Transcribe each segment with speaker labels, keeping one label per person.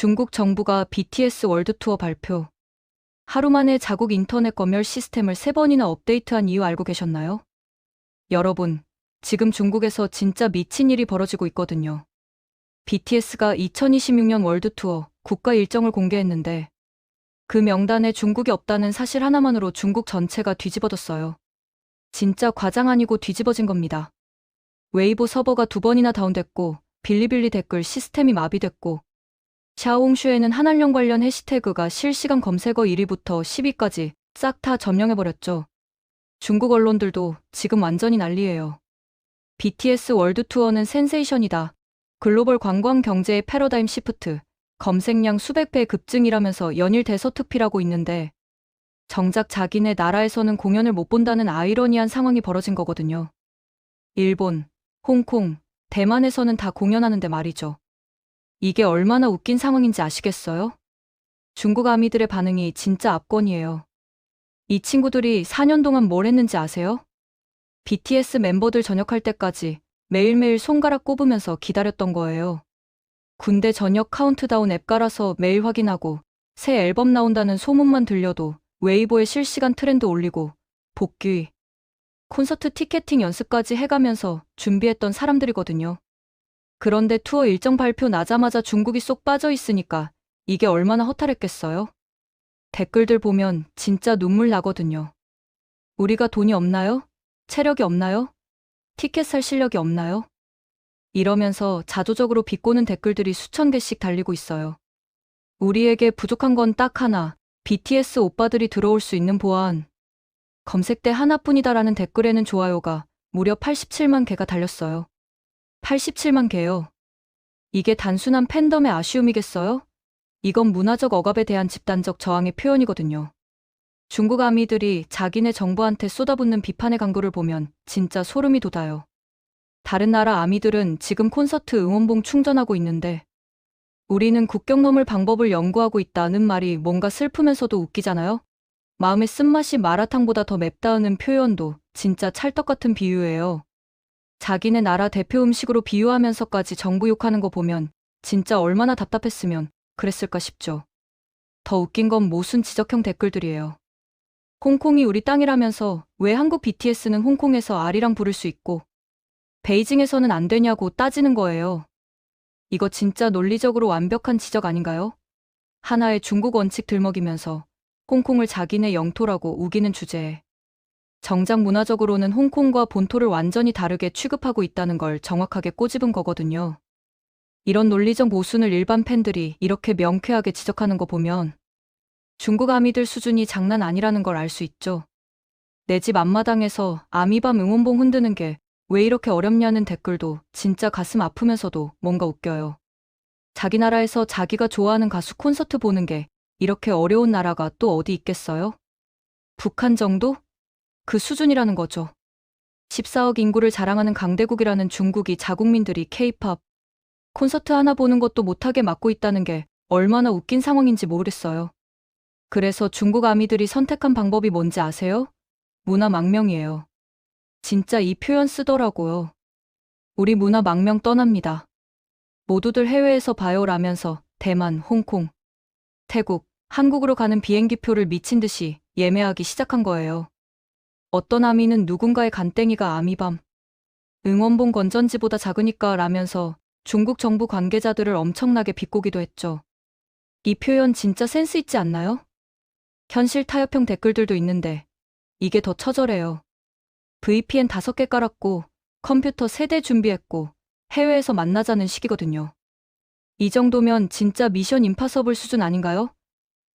Speaker 1: 중국 정부가 BTS 월드 투어 발표. 하루 만에 자국 인터넷 검열 시스템을 3번이나 업데이트한 이유 알고 계셨나요? 여러분, 지금 중국에서 진짜 미친 일이 벌어지고 있거든요. BTS가 2026년 월드 투어 국가 일정을 공개했는데 그 명단에 중국이 없다는 사실 하나만으로 중국 전체가 뒤집어졌어요. 진짜 과장 아니고 뒤집어진 겁니다. 웨이보 서버가 2번이나 다운됐고 빌리빌리 댓글 시스템이 마비됐고 샤오홍슈에는 한한령 관련 해시태그가 실시간 검색어 1위부터 10위까지 싹 다 점령해버렸죠. 중국 언론들도 지금 완전히 난리예요. BTS 월드 투어는 센세이션이다. 글로벌 관광 경제의 패러다임 시프트, 검색량 수백 배 급증이라면서 연일 대서특필하고 있는데 정작 자기네 나라에서는 공연을 못 본다는 아이러니한 상황이 벌어진 거거든요. 일본, 홍콩, 대만에서는 다 공연하는데 말이죠. 이게 얼마나 웃긴 상황인지 아시겠어요? 중국 아미들의 반응이 진짜 압권이에요. 이 친구들이 4년 동안 뭘 했는지 아세요? BTS 멤버들 전역할 때까지 매일매일 손가락 꼽으면서 기다렸던 거예요. 군대 전역 카운트다운 앱 깔아서 매일 확인하고 새 앨범 나온다는 소문만 들려도 웨이보에 실시간 트렌드 올리고 복귀, 콘서트 티켓팅 연습까지 해가면서 준비했던 사람들이거든요. 그런데 투어 일정 발표 나자마자 중국이 쏙 빠져 있으니까 이게 얼마나 허탈했겠어요? 댓글들 보면 진짜 눈물 나거든요. 우리가 돈이 없나요? 체력이 없나요? 티켓 살 실력이 없나요? 이러면서 자조적으로 비꼬는 댓글들이 수천 개씩 달리고 있어요. 우리에게 부족한 건 딱 하나, BTS 오빠들이 들어올 수 있는 보안. 검색대 하나뿐이다라는 댓글에는 좋아요가 무려 87만 개가 달렸어요. 87만 개요. 이게 단순한 팬덤의 아쉬움이겠어요? 이건 문화적 억압에 대한 집단적 저항의 표현이거든요. 중국 아미들이 자기네 정부한테 쏟아붓는 비판의 강도를 보면 진짜 소름이 돋아요. 다른 나라 아미들은 지금 콘서트 응원봉 충전하고 있는데 우리는 국경 넘을 방법을 연구하고 있다는 말이 뭔가 슬프면서도 웃기잖아요? 마음의 쓴맛이 마라탕보다 더 맵다는 표현도 진짜 찰떡 같은 비유예요. 자기네 나라 대표 음식으로 비유하면서까지 정부 욕하는 거 보면 진짜 얼마나 답답했으면 그랬을까 싶죠. 더 웃긴 건 모순 지적형 댓글들이에요. 홍콩이 우리 땅이라면서 왜 한국 BTS는 홍콩에서 아리랑 부를 수 있고 베이징에서는 안 되냐고 따지는 거예요. 이거 진짜 논리적으로 완벽한 지적 아닌가요? 하나의 중국 원칙 들먹이면서 홍콩을 자기네 영토라고 우기는 주제에 정작 문화적으로는 홍콩과 본토를 완전히 다르게 취급하고 있다는 걸 정확하게 꼬집은 거거든요. 이런 논리적 모순을 일반 팬들이 이렇게 명쾌하게 지적하는 거 보면 중국 아미들 수준이 장난 아니라는 걸 알 수 있죠. 내 집 앞마당에서 아미밤 응원봉 흔드는 게 왜 이렇게 어렵냐는 댓글도 진짜 가슴 아프면서도 뭔가 웃겨요. 자기 나라에서 자기가 좋아하는 가수 콘서트 보는 게 이렇게 어려운 나라가 또 어디 있겠어요? 북한 정도? 그 수준이라는 거죠. 14억 인구를 자랑하는 강대국이라는 중국이 자국민들이 K-팝 콘서트 하나 보는 것도 못하게 막고 있다는 게 얼마나 웃긴 상황인지 모르겠어요. 그래서 중국 아미들이 선택한 방법이 뭔지 아세요? 문화 망명이에요. 진짜 이 표현 쓰더라고요. 우리 문화 망명 떠납니다. 모두들 해외에서 봐요라면서 대만, 홍콩, 태국, 한국으로 가는 비행기표를 미친 듯이 예매하기 시작한 거예요. 어떤 아미는 누군가의 간땡이가 아미밤 응원봉 건전지보다 작으니까 라면서 중국 정부 관계자들을 엄청나게 비꼬기도 했죠. 이 표현 진짜 센스 있지 않나요? 현실 타협형 댓글들도 있는데 이게 더 처절해요. VPN 5개 깔았고 컴퓨터 3대 준비했고 해외에서 만나자는 식이거든요. 이 정도면 진짜 미션 임파서블 수준 아닌가요?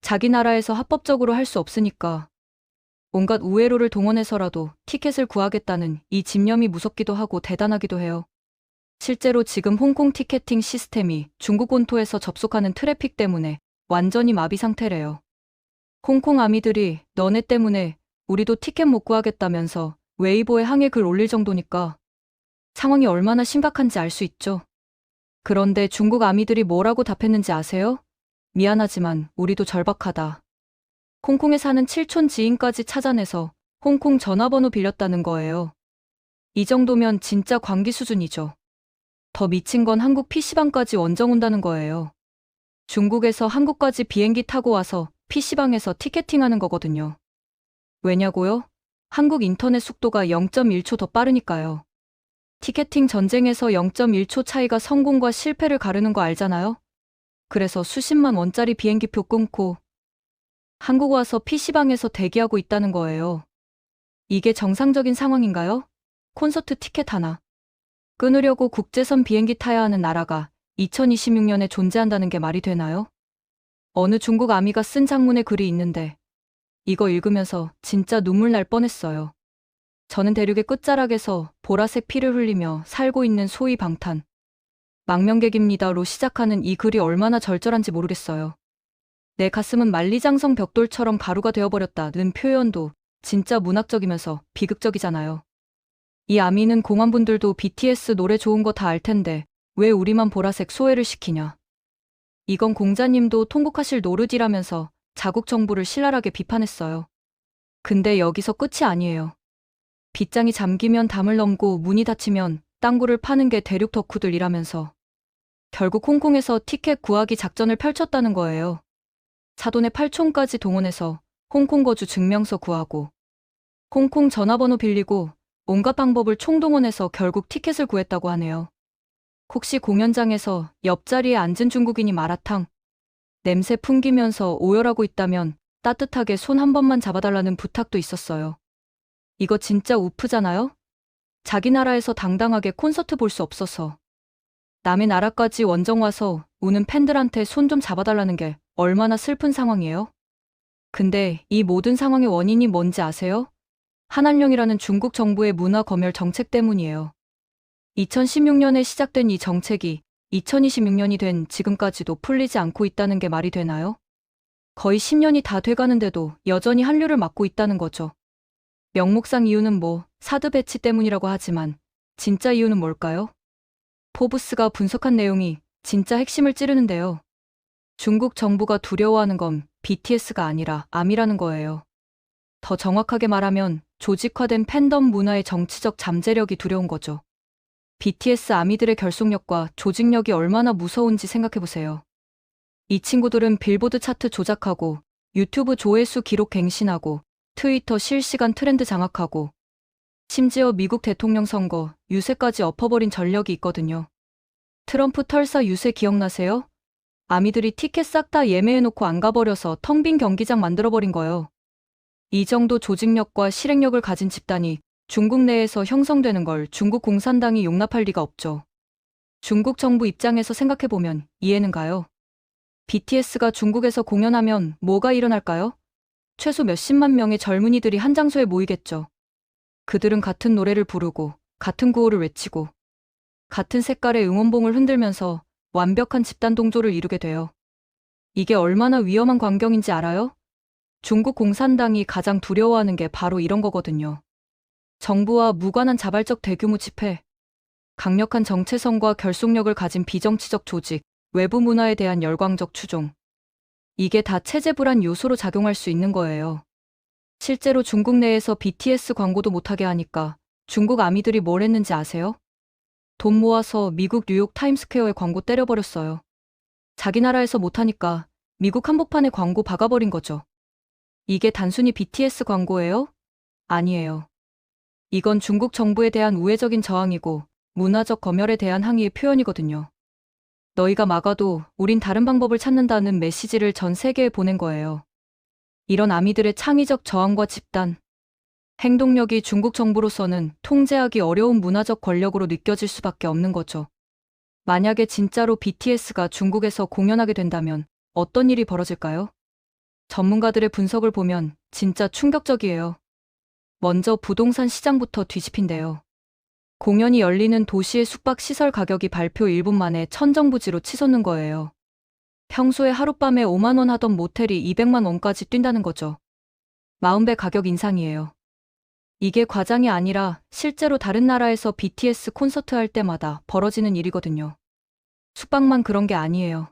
Speaker 1: 자기 나라에서 합법적으로 할 수 없으니까 온갖 우회로를 동원해서라도 티켓을 구하겠다는 이 집념이 무섭기도 하고 대단하기도 해요. 실제로 지금 홍콩 티켓팅 시스템이 중국 본토에서 접속하는 트래픽 때문에 완전히 마비 상태래요. 홍콩 아미들이 너네 때문에 우리도 티켓 못 구하겠다면서 웨이보에 항해 글 올릴 정도니까 상황이 얼마나 심각한지 알 수 있죠. 그런데 중국 아미들이 뭐라고 답했는지 아세요? 미안하지만 우리도 절박하다. 홍콩에 사는 7촌 지인까지 찾아내서 홍콩 전화번호 빌렸다는 거예요. 이 정도면 진짜 광기 수준이죠. 더 미친 건 한국 PC방까지 원정 온다는 거예요. 중국에서 한국까지 비행기 타고 와서 PC방에서 티켓팅하는 거거든요. 왜냐고요? 한국 인터넷 속도가 0.1초 더 빠르니까요. 티켓팅 전쟁에서 0.1초 차이가 성공과 실패를 가르는 거 알잖아요? 그래서 수십만 원짜리 비행기표 끊고 한국 와서 PC방에서 대기하고 있다는 거예요. 이게 정상적인 상황인가요? 콘서트 티켓 하나 끊으려고 국제선 비행기 타야 하는 나라가 2026년에 존재한다는 게 말이 되나요? 어느 중국 아미가 쓴 장문의 글이 있는데 이거 읽으면서 진짜 눈물 날 뻔했어요. 저는 대륙의 끝자락에서 보라색 피를 흘리며 살고 있는 소위 방탄 망명객입니다로 시작하는 이 글이 얼마나 절절한지 모르겠어요. 내 가슴은 만리장성 벽돌처럼 가루가 되어버렸다는 표현도 진짜 문학적이면서 비극적이잖아요. 이 아미는 공안분들도 BTS 노래 좋은 거 다 알 텐데 왜 우리만 보라색 소외를 시키냐. 이건 공자님도 통곡하실 노릇이라면서 자국 정부를 신랄하게 비판했어요. 근데 여기서 끝이 아니에요. 빗장이 잠기면 담을 넘고 문이 닫히면 땅굴을 파는 게 대륙 덕후들이라면서 결국 홍콩에서 티켓 구하기 작전을 펼쳤다는 거예요. 사돈의 8촌까지 동원해서 홍콩 거주 증명서 구하고 홍콩 전화번호 빌리고 온갖 방법을 총동원해서 결국 티켓을 구했다고 하네요. 혹시 공연장에서 옆자리에 앉은 중국인이 마라탕 냄새 풍기면서 오열하고 있다면 따뜻하게 손 한 번만 잡아달라는 부탁도 있었어요. 이거 진짜 우프잖아요? 자기 나라에서 당당하게 콘서트 볼 수 없어서 남의 나라까지 원정 와서 우는 팬들한테 손 좀 잡아달라는 게 얼마나 슬픈 상황이에요? 근데 이 모든 상황의 원인이 뭔지 아세요? 한한령이라는 중국 정부의 문화 검열 정책 때문이에요. 2016년에 시작된 이 정책이 2026년이 된 지금까지도 풀리지 않고 있다는 게 말이 되나요? 거의 10년이 다 돼가는데도 여전히 한류를 막고 있다는 거죠. 명목상 이유는 사드 배치 때문이라고 하지만 진짜 이유는 뭘까요? 포브스가 분석한 내용이 진짜 핵심을 찌르는데요. 중국 정부가 두려워하는 건 BTS가 아니라 아미라는 거예요. 더 정확하게 말하면 조직화된 팬덤 문화의 정치적 잠재력이 두려운 거죠. BTS 아미들의 결속력과 조직력이 얼마나 무서운지 생각해보세요. 이 친구들은 빌보드 차트 조작하고 유튜브 조회수 기록 갱신하고 트위터 실시간 트렌드 장악하고 심지어 미국 대통령 선거 유세까지 엎어버린 전력이 있거든요. 트럼프 털사 유세 기억나세요? 아미들이 티켓 싹 다 예매해놓고 안 가버려서 텅 빈 경기장 만들어버린 거예요. 이 정도 조직력과 실행력을 가진 집단이 중국 내에서 형성되는 걸 중국 공산당이 용납할 리가 없죠. 중국 정부 입장에서 생각해보면 이해는 가요. BTS가 중국에서 공연하면 뭐가 일어날까요? 최소 몇십만 명의 젊은이들이 한 장소에 모이겠죠. 그들은 같은 노래를 부르고 같은 구호를 외치고 같은 색깔의 응원봉을 흔들면서 완벽한 집단 동조를 이루게 돼요. 이게 얼마나 위험한 광경인지 알아요? 중국 공산당이 가장 두려워하는 게 바로 이런 거거든요. 정부와 무관한 자발적 대규모 집회, 강력한 정체성과 결속력을 가진 비정치적 조직, 외부 문화에 대한 열광적 추종. 이게 다 체제 불안 요소로 작용할 수 있는 거예요. 실제로 중국 내에서 BTS 광고도 못하게 하니까 중국 아미들이 뭘 했는지 아세요? 돈 모아서 미국 뉴욕 타임스퀘어에 광고 때려버렸어요. 자기 나라에서 못하니까 미국 한복판에 광고 박아버린 거죠. 이게 단순히 BTS 광고예요? 아니에요. 이건 중국 정부에 대한 우회적인 저항이고 문화적 검열에 대한 항의의 표현이거든요. 너희가 막아도 우린 다른 방법을 찾는다는 메시지를 전 세계에 보낸 거예요. 이런 아미들의 창의적 저항과 집단, 행동력이 중국 정부로서는 통제하기 어려운 문화적 권력으로 느껴질 수밖에 없는 거죠. 만약에 진짜로 BTS가 중국에서 공연하게 된다면 어떤 일이 벌어질까요? 전문가들의 분석을 보면 진짜 충격적이에요. 먼저 부동산 시장부터 뒤집힌대요. 공연이 열리는 도시의 숙박시설 가격이 발표 1분 만에 천정부지로 치솟는 거예요. 평소에 하룻밤에 5만 원 하던 모텔이 200만 원까지 뛴다는 거죠. 40배 가격 인상이에요. 이게 과장이 아니라 실제로 다른 나라에서 BTS 콘서트 할 때마다 벌어지는 일이거든요. 숙박만 그런 게 아니에요.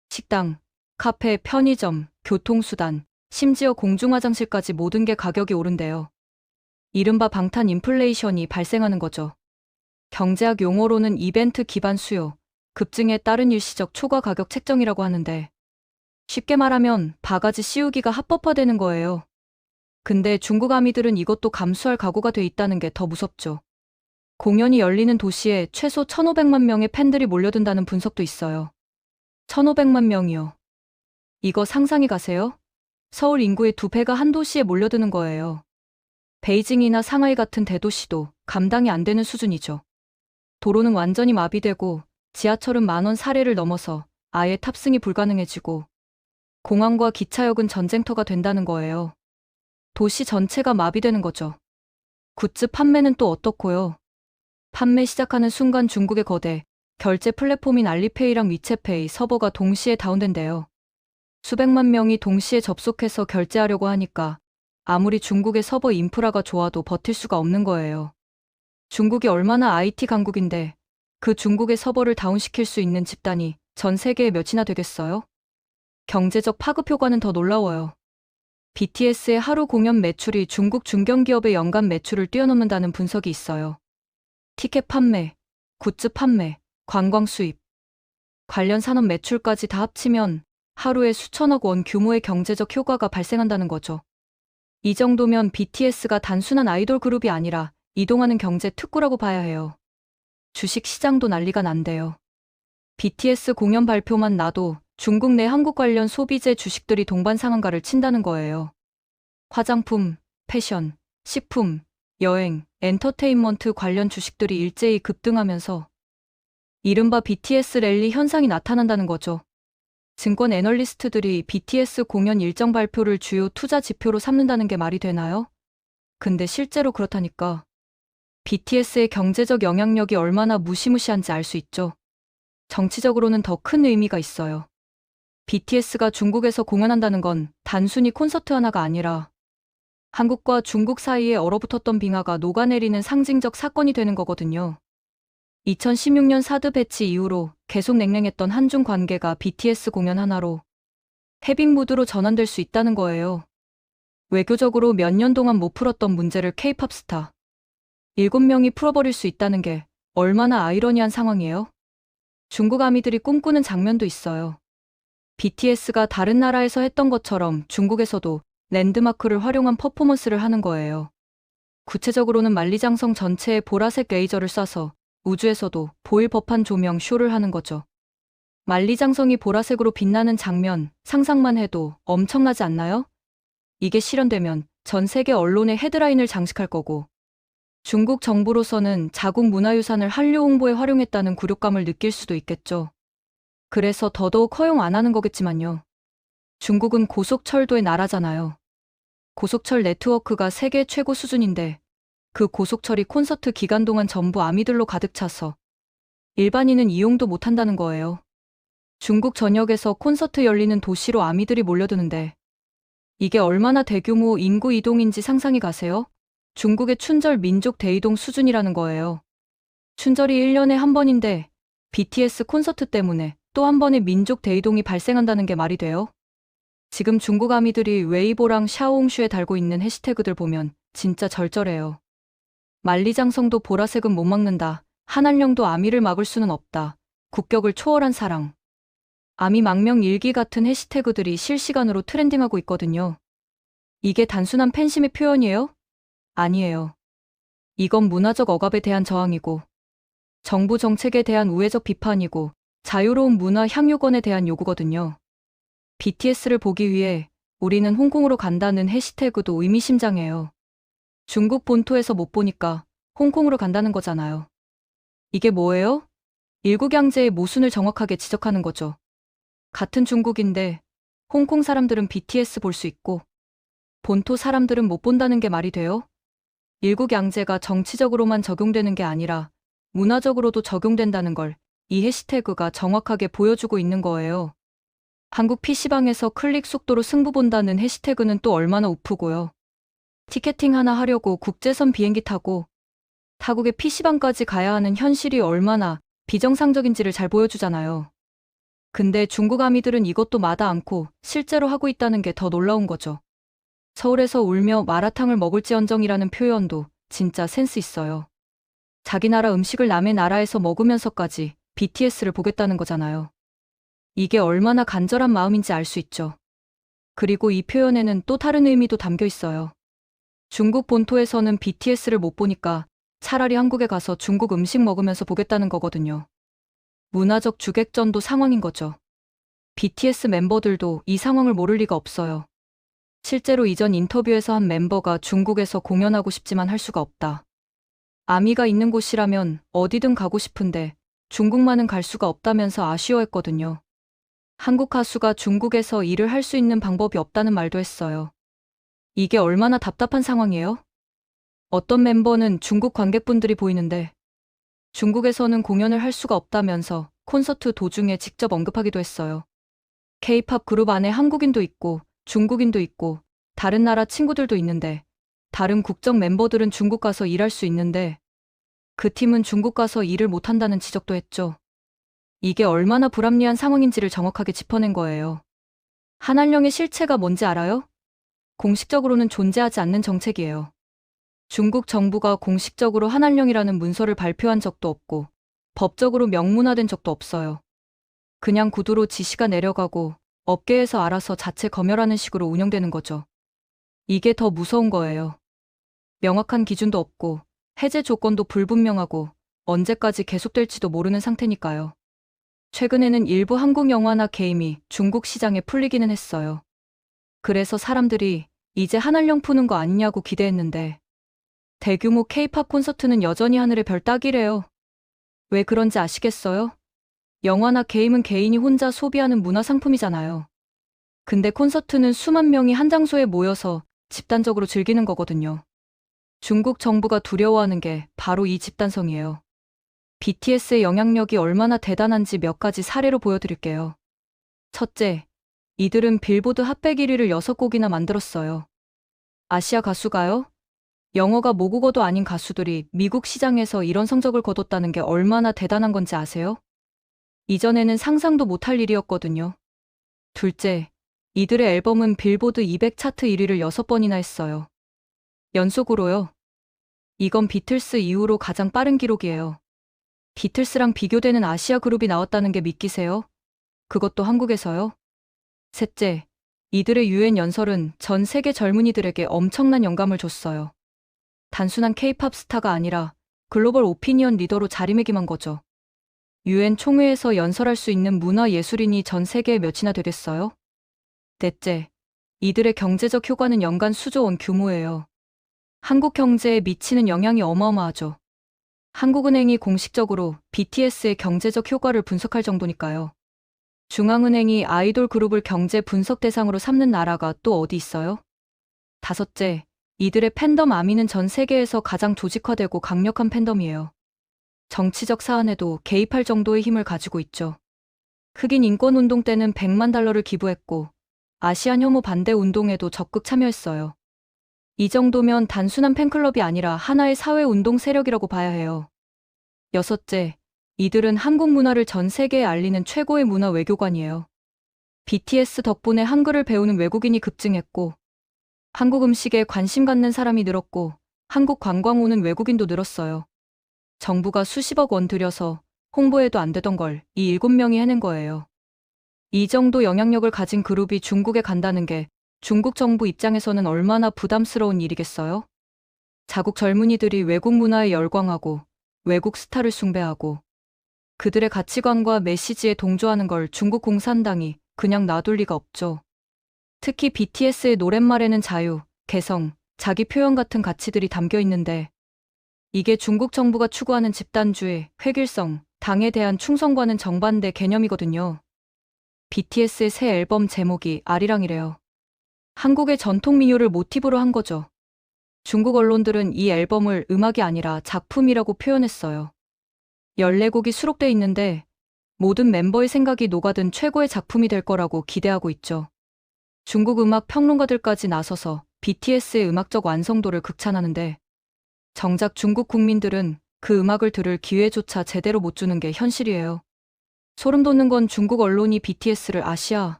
Speaker 1: 식당, 카페, 편의점, 교통수단, 심지어 공중화장실까지 모든 게 가격이 오른대요. 이른바 방탄 인플레이션이 발생하는 거죠. 경제학 용어로는 이벤트 기반 수요, 급증에 따른 일시적 초과 가격 책정이라고 하는데 쉽게 말하면 바가지 씌우기가 합법화되는 거예요. 근데 중국 아미들은 이것도 감수할 각오가 돼 있다는 게 더 무섭죠. 공연이 열리는 도시에 최소 1,500만 명의 팬들이 몰려든다는 분석도 있어요. 1,500만 명이요. 이거 상상이 가세요? 서울 인구의 2배가 한 도시에 몰려드는 거예요. 베이징이나 상하이 같은 대도시도 감당이 안 되는 수준이죠. 도로는 완전히 마비되고 지하철은 10,000원 사례를 넘어서 아예 탑승이 불가능해지고 공항과 기차역은 전쟁터가 된다는 거예요. 도시 전체가 마비되는 거죠. 굿즈 판매는 또 어떻고요? 판매 시작하는 순간 중국의 거대 결제 플랫폼인 알리페이랑 위챗페이 서버가 동시에 다운된대요. 수백만 명이 동시에 접속해서 결제하려고 하니까 아무리 중국의 서버 인프라가 좋아도 버틸 수가 없는 거예요. 중국이 얼마나 IT 강국인데 그 중국의 서버를 다운시킬 수 있는 집단이 전 세계에 몇이나 되겠어요? 경제적 파급 효과는 더 놀라워요. BTS의 하루 공연 매출이 중국 중견기업의 연간 매출을 뛰어넘는다는 분석이 있어요. 티켓 판매, 굿즈 판매, 관광 수입, 관련 산업 매출까지 다 합치면 하루에 수천억 원 규모의 경제적 효과가 발생한다는 거죠. 이 정도면 BTS가 단순한 아이돌 그룹이 아니라 이동하는 경제 특구라고 봐야 해요. 주식 시장도 난리가 난대요. BTS 공연 발표만 나도 중국 내 한국 관련 소비재 주식들이 동반상한가를 친다는 거예요. 화장품, 패션, 식품, 여행, 엔터테인먼트 관련 주식들이 일제히 급등하면서 이른바 BTS 랠리 현상이 나타난다는 거죠. 증권 애널리스트들이 BTS 공연 일정 발표를 주요 투자 지표로 삼는다는 게 말이 되나요? 근데 실제로 그렇다니까. BTS의 경제적 영향력이 얼마나 무시무시한지 알 수 있죠. 정치적으로는 더 큰 의미가 있어요. BTS가 중국에서 공연한다는 건 단순히 콘서트 하나가 아니라 한국과 중국 사이에 얼어붙었던 빙하가 녹아내리는 상징적 사건이 되는 거거든요. 2016년 사드 배치 이후로 계속 냉랭했던 한중 관계가 BTS 공연 하나로 해빙 무드로 전환될 수 있다는 거예요. 외교적으로 몇 년 동안 못 풀었던 문제를 K-팝 스타 7명이 풀어버릴 수 있다는 게 얼마나 아이러니한 상황이에요? 중국 아미들이 꿈꾸는 장면도 있어요. BTS가 다른 나라에서 했던 것처럼 중국에서도 랜드마크를 활용한 퍼포먼스를 하는 거예요. 구체적으로는 만리장성 전체에 보라색 레이저를 쏴서 우주에서도 보일 법한 조명 쇼를 하는 거죠. 만리장성이 보라색으로 빛나는 장면 상상만 해도 엄청나지 않나요? 이게 실현되면 전 세계 언론의 헤드라인을 장식할 거고 중국 정부로서는 자국 문화유산을 한류 홍보에 활용했다는 굴욕감을 느낄 수도 있겠죠. 그래서 더더욱 허용 안 하는 거겠지만요. 중국은 고속철도의 나라잖아요. 고속철 네트워크가 세계 최고 수준인데 그 고속철이 콘서트 기간 동안 전부 아미들로 가득 차서 일반인은 이용도 못한다는 거예요. 중국 전역에서 콘서트 열리는 도시로 아미들이 몰려드는데 이게 얼마나 대규모 인구 이동인지 상상이 가세요? 중국의 춘절 민족 대이동 수준이라는 거예요. 춘절이 1년에 한 번인데 BTS 콘서트 때문에 또 한 번의 민족 대이동이 발생한다는 게 말이 돼요? 지금 중국 아미들이 웨이보랑 샤오홍슈에 달고 있는 해시태그들 보면 진짜 절절해요. 만리장성도 보라색은 못 막는다. 한한령도 아미를 막을 수는 없다. 국격을 초월한 사랑. 아미 망명 일기 같은 해시태그들이 실시간으로 트렌딩하고 있거든요. 이게 단순한 팬심의 표현이에요? 아니에요. 이건 문화적 억압에 대한 저항이고 정부 정책에 대한 우회적 비판이고 자유로운 문화 향유권에 대한 요구거든요. BTS를 보기 위해 우리는 홍콩으로 간다는 해시태그도 의미심장해요. 중국 본토에서 못 보니까 홍콩으로 간다는 거잖아요. 이게 뭐예요? 일국양제의 모순을 정확하게 지적하는 거죠. 같은 중국인데 홍콩 사람들은 BTS 볼 수 있고 본토 사람들은 못 본다는 게 말이 돼요? 일국양제가 정치적으로만 적용되는 게 아니라 문화적으로도 적용된다는 걸 이 해시태그가 정확하게 보여주고 있는 거예요. 한국 PC방에서 클릭 속도로 승부 본다는 해시태그는 또 얼마나 우프고요. 티켓팅 하나 하려고 국제선 비행기 타고 타국의 PC방까지 가야 하는 현실이 얼마나 비정상적인지를 잘 보여주잖아요. 근데 중국 아미들은 이것도 마다 않고 실제로 하고 있다는 게 더 놀라운 거죠. 서울에서 울며 마라탕을 먹을지언정이라는 표현도 진짜 센스 있어요. 자기 나라 음식을 남의 나라에서 먹으면서까지 BTS를 보겠다는 거잖아요. 이게 얼마나 간절한 마음인지 알 수 있죠. 그리고 이 표현에는 또 다른 의미도 담겨 있어요. 중국 본토에서는 BTS를 못 보니까 차라리 한국에 가서 중국 음식 먹으면서 보겠다는 거거든요. 문화적 주객전도 상황인 거죠. BTS 멤버들도 이 상황을 모를 리가 없어요. 실제로 이전 인터뷰에서 한 멤버가 중국에서 공연하고 싶지만 할 수가 없다. 아미가 있는 곳이라면 어디든 가고 싶은데 중국만은 갈 수가 없다면서 아쉬워했거든요. 한국 가수가 중국에서 일을 할 수 있는 방법이 없다는 말도 했어요. 이게 얼마나 답답한 상황이에요? 어떤 멤버는 중국 관객분들이 보이는데 중국에서는 공연을 할 수가 없다면서 콘서트 도중에 직접 언급하기도 했어요. K-팝 그룹 안에 한국인도 있고 중국인도 있고 다른 나라 친구들도 있는데 다른 국적 멤버들은 중국 가서 일할 수 있는데 그 팀은 중국 가서 일을 못한다는 지적도 했죠. 이게 얼마나 불합리한 상황인지를 정확하게 짚어낸 거예요. 한한령의 실체가 뭔지 알아요? 공식적으로는 존재하지 않는 정책이에요. 중국 정부가 공식적으로 한한령이라는 문서를 발표한 적도 없고 법적으로 명문화된 적도 없어요. 그냥 구두로 지시가 내려가고 업계에서 알아서 자체 검열하는 식으로 운영되는 거죠. 이게 더 무서운 거예요. 명확한 기준도 없고 해제 조건도 불분명하고 언제까지 계속될지도 모르는 상태니까요. 최근에는 일부 한국 영화나 게임이 중국 시장에 풀리기는 했어요. 그래서 사람들이 이제 한한령 푸는 거 아니냐고 기대했는데 대규모 K-팝 콘서트는 여전히 하늘의 별 따기래요. 왜 그런지 아시겠어요? 영화나 게임은 개인이 혼자 소비하는 문화 상품이잖아요. 근데 콘서트는 수만 명이 한 장소에 모여서 집단적으로 즐기는 거거든요. 중국 정부가 두려워하는 게 바로 이 집단성이에요. BTS의 영향력이 얼마나 대단한지 몇 가지 사례로 보여드릴게요. 첫째, 이들은 빌보드 핫백 1위를 6곡이나 만들었어요. 아시아 가수가요? 영어가 모국어도 아닌 가수들이 미국 시장에서 이런 성적을 거뒀다는 게 얼마나 대단한 건지 아세요? 이전에는 상상도 못할 일이었거든요. 둘째, 이들의 앨범은 빌보드 200 차트 1위를 6번이나 했어요. 연속으로요. 이건 비틀스 이후로 가장 빠른 기록이에요. 비틀스랑 비교되는 아시아 그룹이 나왔다는 게 믿기세요? 그것도 한국에서요? 셋째, 이들의 유엔 연설은 전 세계 젊은이들에게 엄청난 영감을 줬어요. 단순한 K-팝 스타가 아니라 글로벌 오피니언 리더로 자리매김한 거죠. 유엔 총회에서 연설할 수 있는 문화 예술인이 전 세계에 몇이나 되겠어요? 넷째, 이들의 경제적 효과는 연간 수조 원 규모예요. 한국 경제에 미치는 영향이 어마어마하죠. 한국은행이 공식적으로 BTS의 경제적 효과를 분석할 정도니까요. 중앙은행이 아이돌 그룹을 경제 분석 대상으로 삼는 나라가 또 어디 있어요? 다섯째, 이들의 팬덤 아미는 전 세계에서 가장 조직화되고 강력한 팬덤이에요. 정치적 사안에도 개입할 정도의 힘을 가지고 있죠. 흑인 인권운동 때는 100만 달러를 기부했고 아시안 혐오 반대 운동에도 적극 참여했어요. 이 정도면 단순한 팬클럽이 아니라 하나의 사회운동 세력이라고 봐야 해요. 여섯째, 이들은 한국 문화를 전 세계에 알리는 최고의 문화 외교관이에요. BTS 덕분에 한글을 배우는 외국인이 급증했고 한국 음식에 관심 갖는 사람이 늘었고 한국 관광 오는 외국인도 늘었어요. 정부가 수십억 원 들여서 홍보해도 안 되던 걸 이 7명이 해낸 거예요. 이 정도 영향력을 가진 그룹이 중국에 간다는 게 중국 정부 입장에서는 얼마나 부담스러운 일이겠어요? 자국 젊은이들이 외국 문화에 열광하고 외국 스타를 숭배하고 그들의 가치관과 메시지에 동조하는 걸 중국 공산당이 그냥 놔둘 리가 없죠. 특히 BTS의 노랫말에는 자유, 개성, 자기 표현 같은 가치들이 담겨 있는데 이게 중국 정부가 추구하는 집단주의, 획일성, 당에 대한 충성과는 정반대 개념이거든요. BTS의 새 앨범 제목이 아리랑이래요. 한국의 전통 민요를 모티브로 한 거죠. 중국 언론들은 이 앨범을 음악이 아니라 작품이라고 표현했어요. 14곡이 수록돼 있는데 모든 멤버의 생각이 녹아든 최고의 작품이 될 거라고 기대하고 있죠. 중국 음악 평론가들까지 나서서 BTS의 음악적 완성도를 극찬하는데 정작 중국 국민들은 그 음악을 들을 기회조차 제대로 못 주는 게 현실이에요. 소름 돋는 건 중국 언론이 BTS를 아시아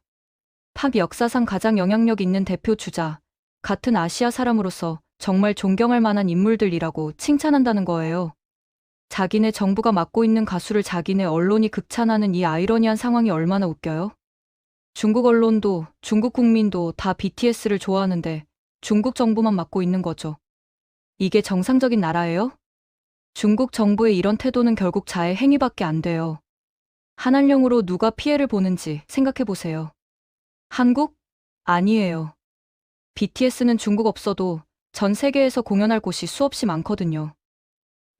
Speaker 1: 팝 역사상 가장 영향력 있는 대표 주자, 같은 아시아 사람으로서 정말 존경할 만한 인물들이라고 칭찬한다는 거예요. 자기네 정부가 맡고 있는 가수를 자기네 언론이 극찬하는 이 아이러니한 상황이 얼마나 웃겨요? 중국 언론도 중국 국민도 다 BTS를 좋아하는데 중국 정부만 맡고 있는 거죠. 이게 정상적인 나라예요? 중국 정부의 이런 태도는 결국 자해 행위밖에 안 돼요. 한한령으로 누가 피해를 보는지 생각해 보세요. 한국? 아니에요. BTS는 중국 없어도 전 세계에서 공연할 곳이 수없이 많거든요.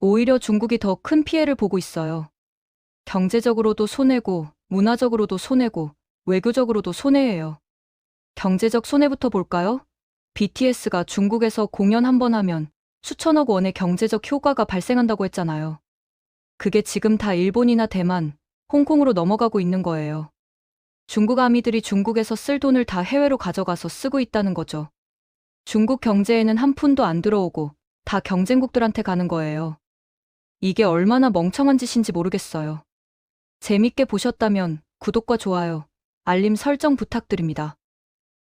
Speaker 1: 오히려 중국이 더 큰 피해를 보고 있어요. 경제적으로도 손해고, 문화적으로도 손해고, 외교적으로도 손해예요. 경제적 손해부터 볼까요? BTS가 중국에서 공연 한 번 하면 수천억 원의 경제적 효과가 발생한다고 했잖아요. 그게 지금 다 일본이나 대만, 홍콩으로 넘어가고 있는 거예요. 중국 아미들이 중국에서 쓸 돈을 다 해외로 가져가서 쓰고 있다는 거죠. 중국 경제에는 한 푼도 안 들어오고 다 경쟁국들한테 가는 거예요. 이게 얼마나 멍청한 짓인지 모르겠어요. 재밌게 보셨다면 구독과 좋아요, 알림 설정 부탁드립니다.